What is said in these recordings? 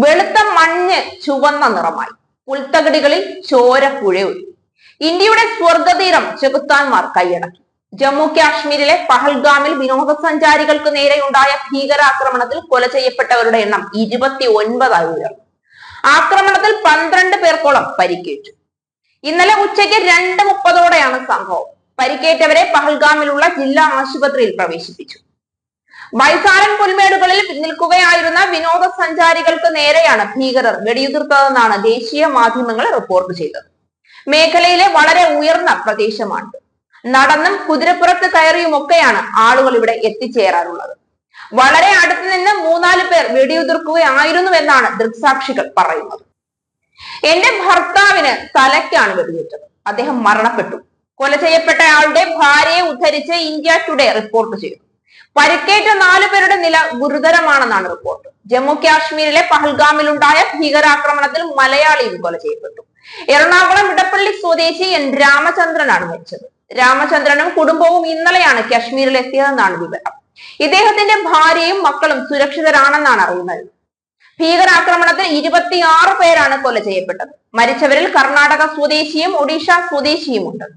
വെളുത്ത മഞ്ഞ് ചുവന്ന നിറമായി. പുൽത്തകിടികളിൽ ചോര പുഴയൊഴി. ഇന്ത്യയുടെ സ്വർഗതീരം ചെകുത്താന്മാർ കൈയടക്കി. ജമ്മു കാശ്മീരിലെ പഹൽഗാമിൽ വിനോദസഞ്ചാരികൾക്ക് നേരെയുണ്ടായ ഭീകരാക്രമണത്തിൽ കൊല ചെയ്യപ്പെട്ടവരുടെ എണ്ണം 29 ഉയർന്നു. ആക്രമണത്തിൽ 12 പേർക്കോളം പരിക്കേറ്റു. ഇന്നലെ ഉച്ചയ്ക്ക് 2:30 സംഭവം. പരിക്കേറ്റവരെ പഹൽഗാമിലുള്ള ജില്ലാ ആശുപത്രിയിൽ പ്രവേശിപ്പിച്ചു. ബൈസാരൻ പുൽമേടുകളിൽ നിൽക്കുകയായിരുന്ന വിനോദസഞ്ചാരികൾക്ക് നേരെയാണ് ഭീകരർ വെടിയുതിർത്തതെന്നാണ് ദേശീയ മാധ്യമങ്ങൾ റിപ്പോർട്ട് ചെയ്തത്. മേഖലയിലെ വളരെ ഉയർന്ന പ്രദേശമാണ്. നടന്നും കുതിരപ്പുറത്ത് കയറിയുമൊക്കെയാണ് ആളുകൾ ഇവിടെ എത്തിച്ചേരാറുള്ളത്. വളരെ അടുത്ത് നിന്ന് 3-4 പേർ വെടിയുതിർക്കുകയായിരുന്നുവെന്നാണ് ദൃക്സാക്ഷികൾ പറയുന്നത്. എന്റെ ഭർത്താവിന് തലയ്ക്കാണ് വെടിയേറ്റത്. അദ്ദേഹം മരണപ്പെട്ടു. കൊല ചെയ്യപ്പെട്ടയാളുടെ ഭാര്യയെ ഉദ്ധരിച്ച് ഇന്ത്യ ടുഡേ റിപ്പോർട്ട് ചെയ്തു. പരിക്കേറ്റ 4 പേരുടെ നില ഗുരുതരമാണെന്നാണ് റിപ്പോർട്ട്. ജമ്മു കാശ്മീരിലെ പഹൽഗാമിലുണ്ടായ ഭീകരാക്രമണത്തിൽ മലയാളിയും കൊല ചെയ്യപ്പെട്ടു. എറണാകുളം ഇടപ്പള്ളി സ്വദേശി എൻ രാമചന്ദ്രനാണ് മരിച്ചത്. രാമചന്ദ്രനും കുടുംബവും ഇന്നലെയാണ് കാശ്മീരിൽ എത്തിയതെന്നാണ് വിവരം. ഇദ്ദേഹത്തിന്റെ ഭാര്യയും മക്കളും സുരക്ഷിതരാണെന്നാണ് അറിയുന്നത്. ഭീകരാക്രമണത്തിൽ 26 പേരാണ് കൊല ചെയ്യപ്പെട്ടത്. മരിച്ചവരിൽ കർണാടക സ്വദേശിയും ഒഡീഷ സ്വദേശിയും ഉണ്ട്.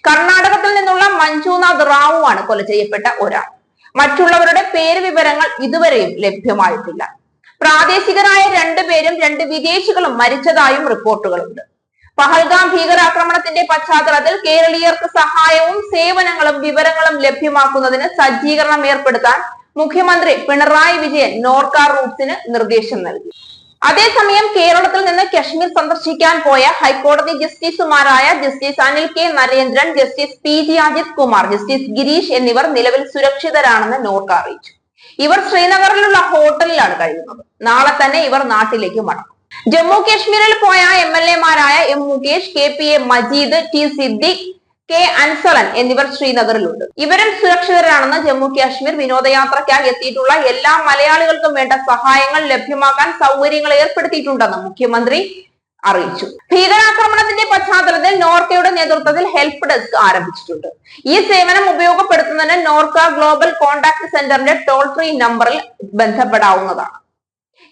കർണാടകത്തിൽ നിന്നുള്ള മഞ്ജുനാഥ് റാവു ആണ് കൊല ചെയ്യപ്പെട്ട ഒരാൾ. മറ്റുള്ളവരുടെ പേര് വിവരങ്ങൾ ഇതുവരെയും ലഭ്യമായിട്ടില്ല. പ്രാദേശികരായ 2 പേരും 2 വിദേശികളും മരിച്ചതായും റിപ്പോർട്ടുകളുണ്ട്. പഹൽഗാം ഭീകരാക്രമണത്തിന്റെ പശ്ചാത്തലത്തിൽ കേരളീയർക്ക് സഹായവും സേവനങ്ങളും വിവരങ്ങളും ലഭ്യമാക്കുന്നതിന് സജ്ജീകരണം ഏർപ്പെടുത്താൻ മുഖ്യമന്ത്രി പിണറായി വിജയൻ നോർക്ക റൂട്ട്സിന് നിർദ്ദേശം നൽകി. അതേസമയം കേരളത്തിൽ നിന്ന് കശ്മീർ സന്ദർശിക്കാൻ പോയ ഹൈക്കോടതി ജസ്റ്റിസുമാരായ justice Anil K Narendran, justice PG Ajith Kumar, justice Girish എന്നിവർ നിലവിൽ സുരക്ഷിതരാണെന്ന് നോർക്ക അറിയിച്ചു. ഇവർ ശ്രീനഗറിലുള്ള ഹോട്ടലിലാണ് കഴിയുന്നത്. നാളെ ഇവർ നാട്ടിലേക്ക് മടങ്ങും. ജമ്മു കാശ്മീരിൽ പോയ MLA-മാരായ M Mukesh, KPA Majeed, T Siddique, K Ansalan എന്നിവർ ശ്രീനഗറിലുണ്ട്. ഇവരും സുരക്ഷിതരാണെന്ന് ജമ്മു കാശ്മീർ വിനോദയാത്രയ്ക്കായി എത്തിയിട്ടുള്ള എല്ലാ മലയാളികൾക്കും വേണ്ട സഹായങ്ങൾ ലഭ്യമാക്കാൻ സൗകര്യങ്ങൾ ഏർപ്പെടുത്തിയിട്ടുണ്ടെന്ന് മുഖ്യമന്ത്രി അറിയിച്ചു. ഭീകരാക്രമണത്തിന്റെ പശ്ചാത്തലത്തിൽ നോർക്കയുടെ നേതൃത്വത്തിൽ ഹെൽപ്പ് ഡെസ്ക് ആരംഭിച്ചിട്ടുണ്ട്. ഈ സേവനം ഉപയോഗപ്പെടുത്തുന്നതിന് നോർക്ക ഗ്ലോബൽ കോൺടാക്ട് സെന്ററിന്റെ ടോൾ ഫ്രീ നമ്പറിൽ ബന്ധപ്പെടാവുന്നതാണ്.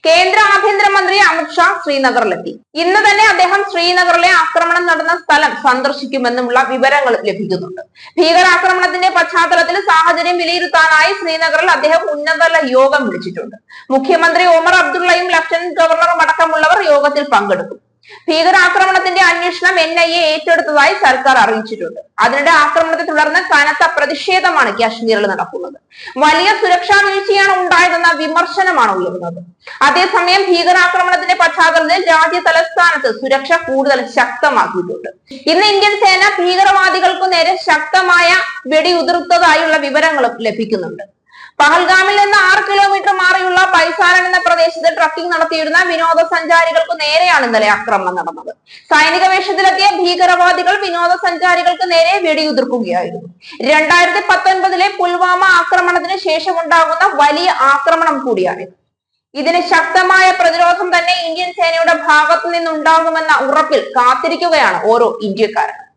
കേന്ദ്ര ആഭ്യന്തരമന്ത്രി അമിത്ഷാ ശ്രീനഗറിലെത്തി. ഇന്ന് തന്നെ അദ്ദേഹം ശ്രീനഗറിലെ ആക്രമണം നടന്ന സ്ഥലം സന്ദർശിക്കുമെന്നുമുള്ള വിവരങ്ങൾ ലഭിക്കുന്നുണ്ട്. ഭീകരാക്രമണത്തിന്റെ പശ്ചാത്തലത്തിൽ സാഹചര്യം വിലയിരുത്താനായി ശ്രീനഗറിൽ അദ്ദേഹം ഉന്നതതല യോഗം വിളിച്ചിട്ടുണ്ട്. മുഖ്യമന്ത്രി ഒമർ അബ്ദുള്ളയും ലഫ്റ്റനന്റ് ഗവർണറും അടക്കമുള്ളവർ യോഗത്തിൽ പങ്കെടുക്കും. ഭീകരാക്രമണത്തിന്റെ അന്വേഷണം NIA ഏറ്റെടുത്തതായി സർക്കാർ അറിയിച്ചിട്ടുണ്ട്. അതിനിടെ ആക്രമണത്തെ തുടർന്ന് കനത്ത പ്രതിഷേധമാണ് കാശ്മീരിൽ നടക്കുന്നത്. വലിയ സുരക്ഷാ വീഴ്ചയാണ് ഉണ്ടായതെന്ന വിമർശനമാണ് ഉയർന്നത്. അതേസമയം ഭീകരാക്രമണത്തിന്റെ പശ്ചാത്തലത്തിൽ രാജ്യ തലസ്ഥാനത്ത് സുരക്ഷ കൂടുതൽ ശക്തമാക്കിയിട്ടുണ്ട്. ഇന്ന് ഇന്ത്യൻ സേന ഭീകരവാദികൾക്കു നേരെ ശക്തമായ വെടിയുതിർത്തതായുള്ള വിവരങ്ങളും ലഭിക്കുന്നുണ്ട്. പഹൽഗാമിൽ നിന്ന് 6 കിലോമീറ്റർ മാറിയുള്ള ബൈസാരൻ എന്ന പ്രദേശത്ത് ട്രക്കിംഗ് നടത്തിയിരുന്ന വിനോദസഞ്ചാരികൾക്ക് നേരെയാണ് ഇന്നലെ ആക്രമണം നടന്നത്. സൈനിക വേഷത്തിലെത്തിയ ഭീകരവാദികൾ വിനോദസഞ്ചാരികൾക്ക് നേരെ വെടിയുതിർക്കുകയായിരുന്നു. 2019 പുൽവാമ ആക്രമണത്തിന് ശേഷമുണ്ടാകുന്ന വലിയ ആക്രമണം കൂടിയാണിത്. ഇതിന് ശക്തമായ പ്രതിരോധം തന്നെ ഇന്ത്യൻ സേനയുടെ ഭാഗത്തു നിന്നുണ്ടാകുമെന്ന ഉറപ്പിൽ കാത്തിരിക്കുകയാണ് ഓരോ ഇന്ത്യക്കാരും.